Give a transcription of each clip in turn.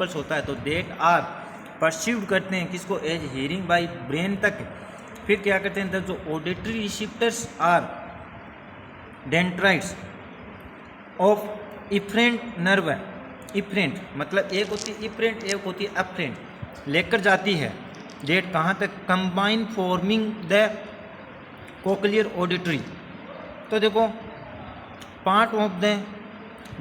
Impulse होता है तो डेट आर परसीव्ड करते हैं किसको एज हियरिंग बाय ब्रेन तक। फिर क्या करते हैं जो auditory receptors are dendrites of efferent nerve. Efferent मतलब एक होती है इफरेंट एक होती है अफरेंट, लेकर जाती है डेट कहाँ तक combine forming the cochlear auditory. तो देखो part of the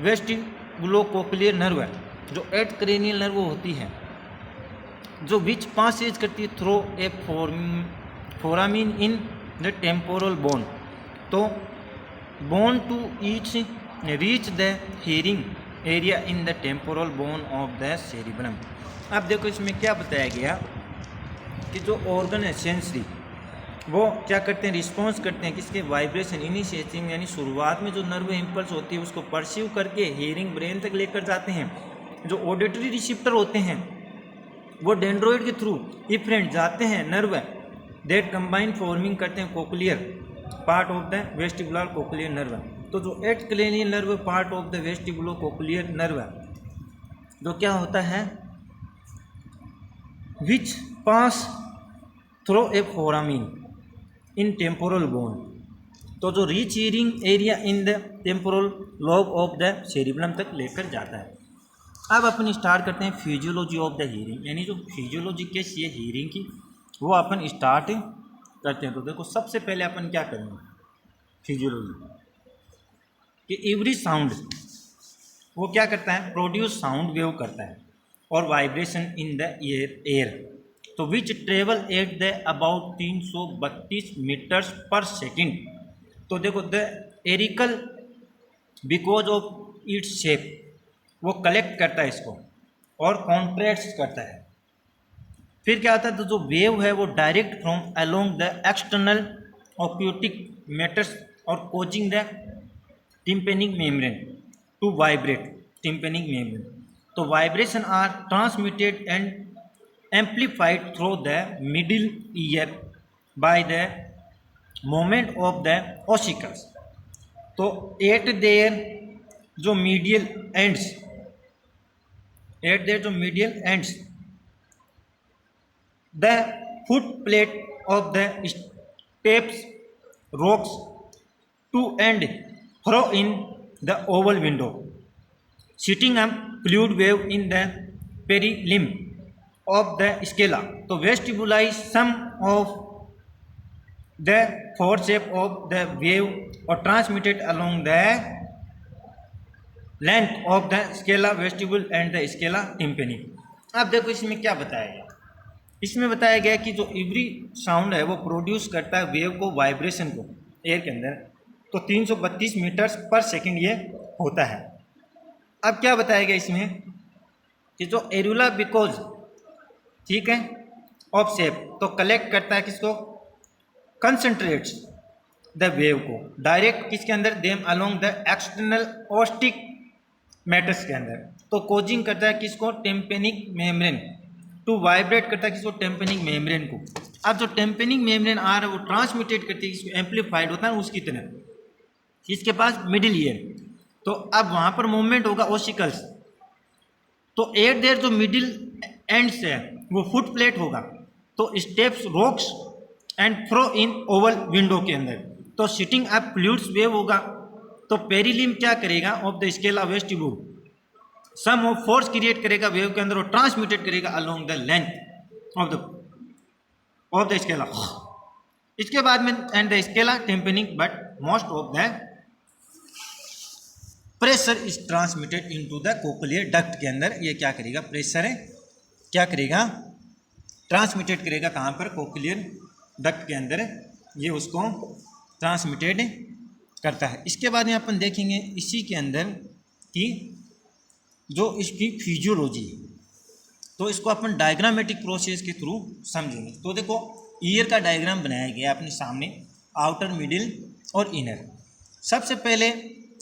vestibulocochlear nerve जो 8 क्रेनियल नर्व होती है जो विच पासेज करती है through a foramen in the temporal bone. तो bone to each reach the hearing area in the temporal bone of the cerebrum. अब देखो इसमें क्या बताया गया कि जो ऑर्गन है सेंसरी वो क्या करते हैं रिस्पॉन्स करते हैं किसके वाइब्रेशन इनिशिएटिंग, यानी शुरुआत में जो नर्व इम्पल्स होती है उसको परसीव करके हियरिंग ब्रेन तक लेकर जाते हैं। जो ऑडिटरी रिसेप्टर होते हैं वो डेंड्रोइड के थ्रू इफरेंट जाते हैं नर्व डेट कंबाइन फॉर्मिंग करते हैं cochlear part of the vestibular cochlear nerve. तो जो 8 cranial nerve part of the vestibulo cochlear nerve जो क्या होता है which pass through a foramen in temporal bone. तो जो reach hearing area in the temporal lobe of the cerebrum तक लेकर जाता है। अब अपन स्टार्ट करते हैं फिजियोलॉजी ऑफ द हियरिंग, यानी जो फिजियोलॉजी कैसी है हियरिंग की वो अपन स्टार्ट करते हैं। तो देखो सबसे पहले अपन क्या करेंगे फिजियोलॉजी कि एवरी साउंड वो क्या करता है प्रोड्यूस साउंड वेव करता है और वाइब्रेशन इन द एयर तो which travel at the about 332 metres per second. तो देखो the auricle because of its shape वो कलेक्ट करता है इसको और कॉन्ट्रैक्ट्स करता है। फिर क्या होता है तो जो वेव है वो direct from along the external acoustic meatus और causing the tympanic membrane to vibrate tympanic membrane. तो vibration are transmitted and amplified through the middle ear by the movement of the ossicles। तो eight there जो medial ends the foot plate of the steps rocks to and fro in the oval window setting up fluid wave in the perilimb of the scala। तो vestibuli sum of the forceps of the wave or transmitted along the length of the scala vestibule and the scala tympani। अब देखो इसमें क्या बताया गया, इसमें बताया गया कि जो एवरी साउंड है वो प्रोड्यूस करता है वेव को वाइब्रेशन को एयर के अंदर तो 332 मीटर्स पर सेकेंड ये होता है। अब क्या बताया गया इसमें कि जो एरुला बिकॉज ठीक है ऑफ शेप तो कलेक्ट करता है किसको कंसंट्रेट्स द वेव को डायरेक्ट किसके अंदर them along the external acoustic meatus के अंदर। तो कोजिंग करता है किसको टेम्पेनिक मेम्ब्रेन टू वाइब्रेट करता है किसको टेम्पेनिक मेम्ब्रेन को। अब जो टेम्पेनिक मेम्ब्रेन आ रहा है वो ट्रांसमिटेड करती है किसको एम्पलीफाइड होता है उसकी तरह इसके पास मिडिल ईयर। तो अब वहाँ पर मूवमेंट होगा ओसिकल्स तो एट देयर जो मिडिल एंड्स है वो फुट प्लेट होगा तो steps rocks and fro in Oval window के अंदर। तो सिटिंग अप फ्लूइड्स वेव होगा तो पेरिलिम क्या करेगा of the scala vestibuli some of force create करेगा वेव के अंदर और ट्रांसमिटेड करेगा along the length of the scala. इसके बाद में and the scala tympani but most of the pressure is transmitted into the cochlear duct के अंदर। ये क्या करेगा प्रेशर है क्या करेगा ट्रांसमिटेड करेगा कहाँ पर कोक्लियर डक्ट के अंदर ये उसको ट्रांसमिटेड करता है। इसके बाद में अपन देखेंगे इसी के अंदर कि जो इसकी फिजियोलॉजी तो इसको अपन डायग्रामेटिक प्रोसेस के थ्रू समझेंगे। तो देखो ईयर का डायग्राम बनाया गया अपने सामने आउटर मिडिल और इनर। सबसे पहले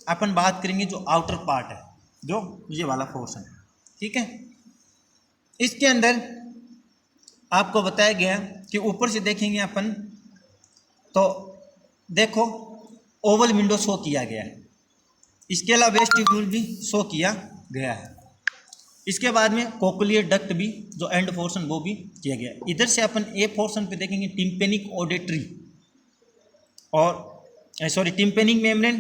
अपन बात करेंगे जो आउटर पार्ट है जो ये वाला पोर्शन ठीक है। इसके अंदर आपको बताया गया कि ऊपर से देखेंगे अपन तो देखो ओवल विंडो शो किया गया है, इसके अलावा वेस्टिब्यूल भी शो किया गया है। इसके बाद में कोक्लियर डक्ट भी जो एंड पोर्शन वो भी किया गया। इधर से अपन ए पोर्शन पे देखेंगे टिम्पेनिक ऑडिटरी और tympanic membrane,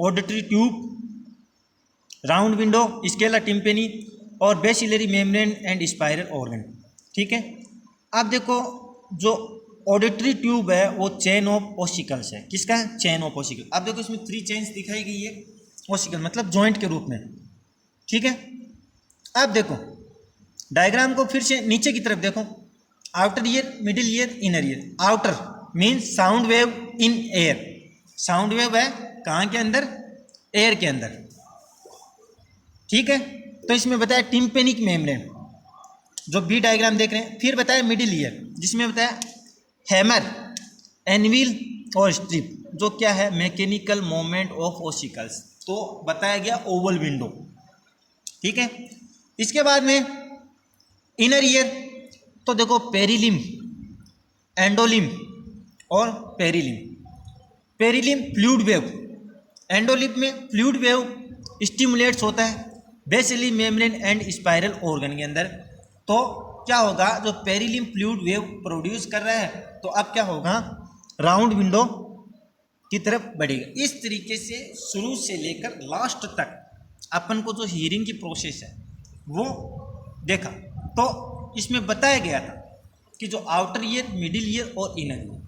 auditory tube, round window, scala tympani और basilar membrane and spiral organ. ठीक है, अब देखो जो ऑडिटरी ट्यूब है वो चेन ऑफ ओसिकल्स है। किसका है? Chain of ossicle. अब देखो इसमें 3 चेन्स दिखाई गई है, ओसिकल मतलब जॉइंट के रूप में। ठीक है, अब देखो डायग्राम को फिर से नीचे की तरफ देखो, outer ear, middle ear, inner year. Outer means sound wave in air, sound wave है कहाँ के अंदर? एयर के अंदर। ठीक है, तो इसमें बताया टिम्पेनिक मेम्ब्रेन, जो बी डायग्राम देख रहे हैं। फिर बताया मिडिल ईयर, जिसमें बताया हैमर, एनविल और स्ट्रिप, जो क्या है? Mechanical moment of ossicles. तो बताया गया ओवल विंडो। ठीक है, इसके बाद में इनर ईयर, तो देखो पेरिलिम, एंडोलिम और पेरिलिम। पेरिलिम फ्लूइड वेव, एंडोलिम में फ्लूइड वेव स्टिमुलेट्स होता है basilar membrane and spiral organ के अंदर। तो क्या होगा? जो पेरिलिम फ्लूइड वेव प्रोड्यूस कर रहा है, तो अब क्या होगा? राउंड विंडो की तरफ बढ़ेगा। इस तरीके से शुरू से लेकर लास्ट तक अपन को जो हीयरिंग की प्रोसेस है वो देखा। तो इसमें बताया गया था कि जो आउटर ईयर, मिडिल ईयर और इनर ईयर,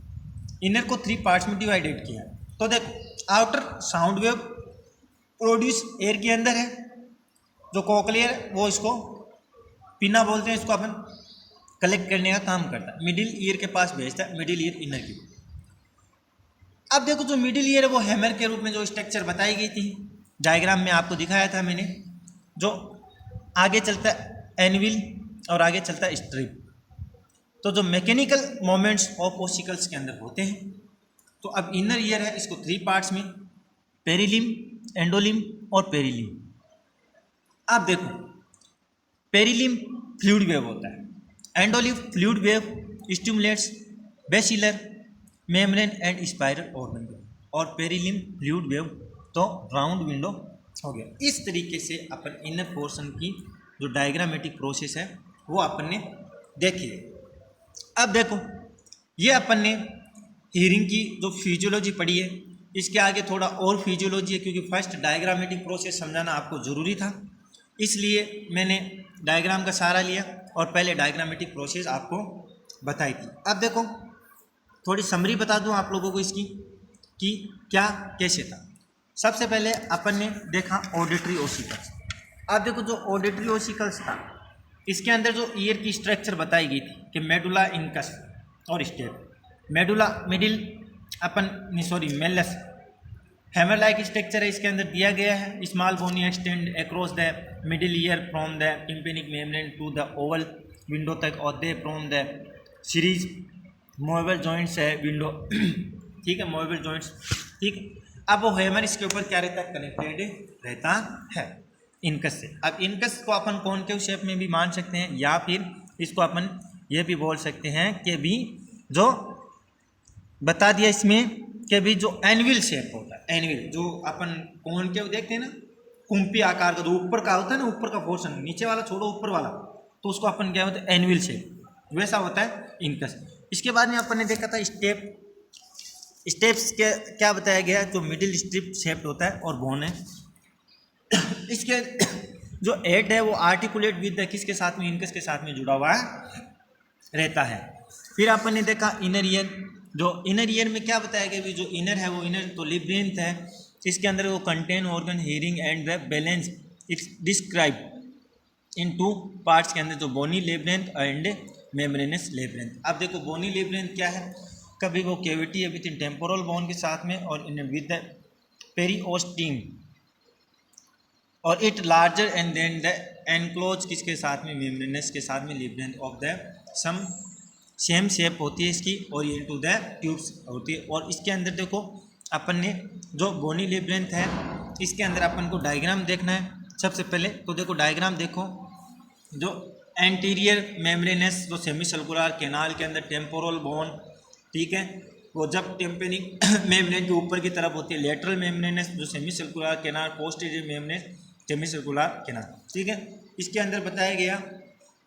इनर को 3 पार्ट्स में डिवाइडेड किया। तो देखो outer sound wave produce air के अंदर है, जो कोक्लियर वो इसको पिना बोलते हैं, इसको अपन कलेक्ट करने का काम करता है, मिडिल ईयर के पास भेजता है, मिडिल ईयर इनर की। अब देखो जो मिडिल ईयर है वो हैमर के रूप में जो स्ट्रक्चर बताई गई थी डायग्राम में आपको दिखाया था मैंने, जो आगे चलता है एनविल और आगे चलता है स्ट्रिप। तो जो मैकेनिकल मोमेंट्स ऑफ ओसिकल्स के अंदर होते हैं। तो अब इनर ईयर है, इसको 3 पार्ट्स में, पेरिलिम, एंडोलिम और पेरिलिम। अब देखो पेरिलिम फ्लूइड वेव होता है, endolymph fluid wave stimulates basilar membrane and spiral organ, और पेरिलिम फ्लूइड वेव तो राउंड विंडो हो गया। इस तरीके से अपन इनर पोर्शन की जो डायग्रामेटिक प्रोसेस है वो अपन ने देखी है। अब देखो ये अपन ने हीयरिंग की जो फिजियोलॉजी पढ़ी है, इसके आगे थोड़ा और फिजियोलॉजी है, क्योंकि फर्स्ट डायग्रामेटिक प्रोसेस समझाना आपको ज़रूरी था, इसलिए मैंने डायग्राम का सहारा लिया और पहले डायग्रामेटिक प्रोसेस आपको बताई थी। अब देखो थोड़ी समरी बता दूं आप लोगों को इसकी कि क्या कैसे था। सबसे पहले अपन ने देखा ऑडिटरी ओसिकल्स। अब देखो जो ऑडिटरी ओसिकल्स था, इसके अंदर जो ईयर की स्ट्रक्चर बताई गई थी कि मेडुला इंकस और स्टेप, मेडुला middle malleus hammer like structure है, इसके अंदर दिया गया है। Small bony extend across the middle ear from the tympanic membrane to the oval window तक, और they from the series movable joints है विंडो। ठीक है, मूवेबल जॉइंट्स। ठीक है, अब वो हैमर इसके ऊपर क्या रहता है? कनेक्टेड रहता है इनकस से। अब इनकस को अपन कॉनकेव शेप में भी मान सकते हैं, या फिर इसको अपन ये भी बोल सकते हैं कि भी जो बता दिया इसमें कि भी जो एनविल शेप होता है, एनविल जो अपन कॉनकेव देखते हैं ना, कुंपी आकार का जो ऊपर का होता है ना, ऊपर का पोर्शन, नीचे वाला छोड़ो ऊपर वाला, तो उसको अपन क्या होता है? एनविल शेप, वैसा होता है इनकस। इसके बाद में अपन ने देखा था स्टेप्स के क्या बताया गया, जो मिडिल स्ट्रिप शेप्ड होता है और बोन है। इसके जो हेड है वो आर्टिकुलेट विद किसके साथ में? इनकस के साथ में जुड़ा हुआ रहता है। फिर अपन ने देखा इनर ईयर, जो इनर ईयर में क्या बताया गया भी, जो इनर है वो इनर तो लिब्रेंथ है, इसके अंदर वो contain organ hearing and the balance, it's describe in 2 parts के अंदर, जो बोनी लेब्रेंथ एंड मेम्ब्रेनस लेब्रेंथ। अब देखो बोनी लेब्रेंथ क्या है? कभी वो कैविटी है विद इन टेम्पोरल बोन के साथ में और इन विद द पेरिओस्टियम, और it larger and then the enclose किसके साथ में? मेम्ब्रेनस के साथ में labyrinth of the some same shape होती है इसकी, और ये टू द ट्यूब्स होती है। और इसके अंदर देखो अपन ने जो बोनी लेब्रेंथ है, इसके अंदर अपन को डायग्राम देखना है। सबसे पहले तो देखो डायग्राम देखो, जो एंटीरियर मेम्ब्रेनस जो सेमी सर्कुलर कैनाल के अंदर टेम्पोरल बोन, ठीक है, वो जब टिम्पेनिक मेम्ब्रेन के ऊपर की तरफ होती है। लेटरल मेम्ब्रेनस जो semi circular canal, posterior membrane semi circular canal, ठीक है। इसके अंदर बताया गया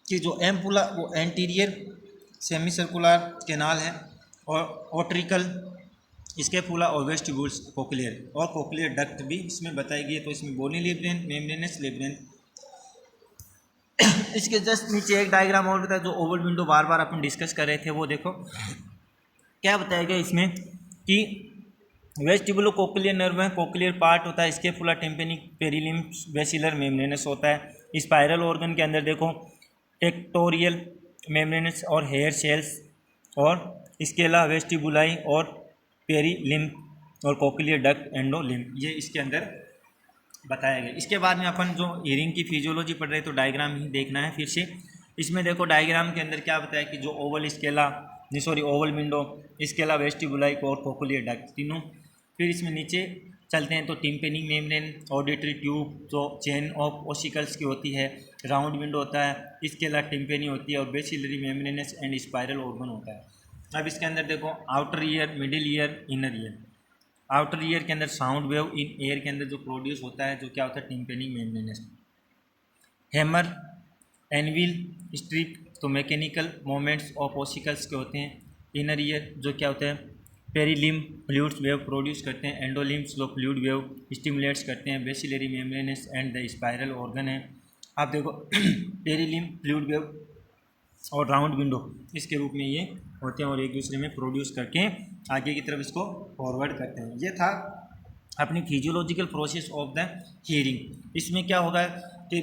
कि जो एम्पुला वो एंटीरियर सेमी सर्कुलर कैनाल है, और ऑट्रिकल स्कैपुला और वेस्टिब्यूल्स कोक्लियर और कोक्लियर डक्ट भी इसमें बताई गई है। तो इसमें बोनी लेब्रियंथ, मेम्ब्रेनस लेब्रियंथ। इसके जस्ट नीचे एक डायग्राम और बताया, जो ओवल विंडो बार बार अपन डिस्कस कर रहे थे, वो देखो क्या बताया गया इसमें कि वेस्टिबुलो कोक्लियर नर्व है, कोक्लियर पार्ट होता है, स्कैपुला, टिम्पेनिक, पेरिलिम्स, बेसिलर, मेम्ब्रेनस होता है। स्पाइरल ऑर्गन के अंदर देखो टेक्टोरियल, मेम्ब्रेनस और हेयर सेल्स और स्केला, वेस्टिबुलाई और पेरिलिम्फ और कोक्लियर डक्ट, एंडोलिम्फ, ये इसके अंदर बताया गया। इसके बाद में अपन जो हियरिंग की फिजियोलॉजी पढ़ रहे हैं, तो डायग्राम ही देखना है फिर से। इसमें देखो डायग्राम के अंदर क्या बताया कि जो Oval Scala, Oval window, Scala, vestibuli और कोक्लियर डक्ट तीनों। फिर इसमें नीचे चलते हैं तो टिम्पेनिक मेम्ब्रेन, ऑडिटरी ट्यूब जो चेन ऑफ ओसिकल्स की होती है, राउंड विंडो होता है, स्केला, टिम्पेनी होती है और bacillary membranes and spiral organ होता है। अब इसके अंदर देखो outer ear, middle ear, inner year. Outer ear के अंदर साउंड वेव इन एयर के अंदर जो प्रोड्यूस होता है, जो क्या होता है, tympanic membranes. Hammer, anvil, strip तो मैकेनिकल मोमेंट्स ऑफ ओसिकल्स के होते हैं। इनर ईयर जो क्या होता है, पेरिलिम्फ फ्लूइड्स वेव प्रोड्यूस करते हैं। एंडोलिम्फ जो फ्लूइड वेव स्टिमुलेट्स करते हैं। Bacillary membranes and the spiral organ है। आप देखो पेरिलिम्फ, फ्लूइड वेव और राउंड विंडो इसके रूप में ये होते हैं और एक दूसरे में प्रोड्यूस करके आगे की तरफ इसको फॉरवर्ड करते हैं। ये था अपनी physiological process of the hearing. इसमें क्या होगा कि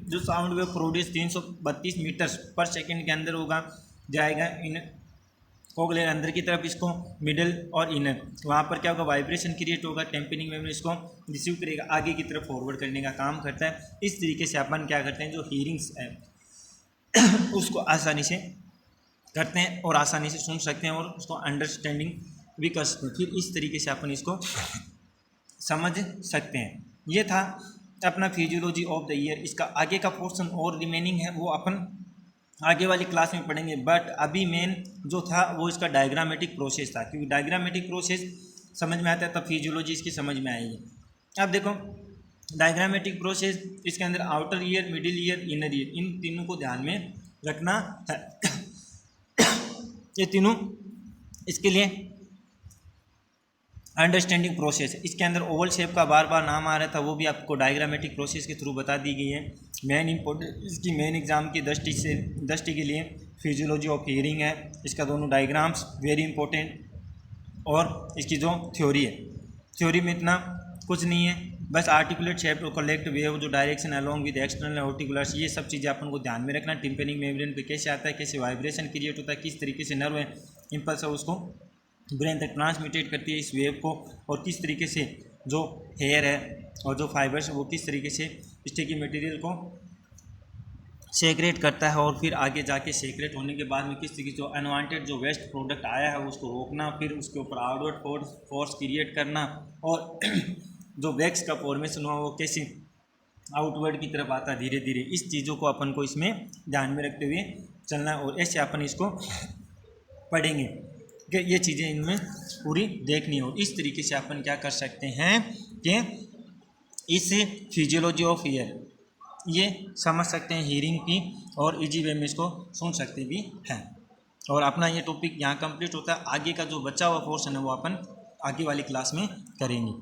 जो साउंड वेव प्रोड्यूस 332 मीटर्स पर सेकंड के अंदर होगा, जाएगा इन कोक्लियर अंदर की तरफ, इसको मिडल और इनर, वहाँ पर क्या होगा, वाइब्रेशन क्रिएट होगा, टेम्पेनिक मेम्ब्रेन इसको रिसीव करेगा, आगे की तरफ फॉरवर्ड करने का काम करता है। इस तरीके से अपन क्या करते हैं, जो हियरिंग्स है उसको आसानी से करते हैं और आसानी से सुन सकते हैं और उसको अंडरस्टैंडिंग भी कर सकते हैं। फिर इस तरीके से अपन इसको समझ सकते हैं। ये था अपना फिजियोलॉजी ऑफ द ईयर। इसका आगे का पोर्शन और रिमेनिंग है, वो अपन आगे वाली क्लास में पढ़ेंगे। बट अभी मेन जो था वो इसका डायग्रामेटिक प्रोसेस था, क्योंकि डायग्रामेटिक प्रोसेस समझ में आता है तब फिजियोलॉजी इसकी समझ में आएगी। अब देखो डायग्रामेटिक प्रोसेस, इसके अंदर outer ear, middle ear, inner ear, इन तीनों को ध्यान में रखना है। ये तीनों इसके लिए अंडरस्टैंडिंग प्रोसेस है। इसके अंदर ओवल शेप का बार बार नाम आ रहा था, वो भी आपको डायग्रामेटिक प्रोसेस के थ्रू बता दी गई है। मेन इंपॉर्टेंट इसकी मेन एग्जाम की दृष्टि के लिए फिजियोलॉजी ऑफ हियरिंग है। इसका दोनों डायग्राम्स वेरी इंपॉर्टेंट, और इसकी जो थ्योरी है, थ्योरी में इतना कुछ नहीं है, बस आर्टिकुलेट शेप और कलेक्ट वेव, जो डायरेक्शन अलोंग विद एक्सटर्नल आर्टिकुलर्स, ये सब चीज़ें अपन को ध्यान में रखना। टिम्पेनिक मेम्ब्रेन पे कैसे आता है, कैसे वाइब्रेशन क्रिएट होता है, किस तरीके से नर्व इंपल्स है उसको ब्रेन तक ट्रांसमिटेट करती है इस वेव को, और किस तरीके से जो हेयर है और जो फाइबर्स है वो किस तरीके से स्टिकी मटेरियल को सेक्रेट करता है, और फिर आगे जाके सेक्रेट होने के बाद में किस तरीके से जो अनवांटेड जो वेस्ट प्रोडक्ट आया है उसको रोकना, फिर उसके ऊपर आउटवर्ड फोर्स क्रिएट करना, और जो वैक्स का फॉर्मेशन हुआ वो कैसे आउटवर्ड की तरफ आता है धीरे धीरे। इस चीज़ों को अपन को इसमें ध्यान में रखते हुए चलना है, और ऐसे अपन इसको पढ़ेंगे कि ये चीज़ें इनमें पूरी देखनी हो। इस तरीके से अपन क्या कर सकते हैं कि इस फिजियोलॉजी ऑफ ईयर ये समझ सकते हैं हियरिंग की, और इजी वे में इसको सुन सकते भी हैं। और अपना ये टॉपिक यहाँ कंप्लीट होता है। आगे का जो बचा हुआ पोर्शन है वो अपन आगे वाली क्लास में करेंगे।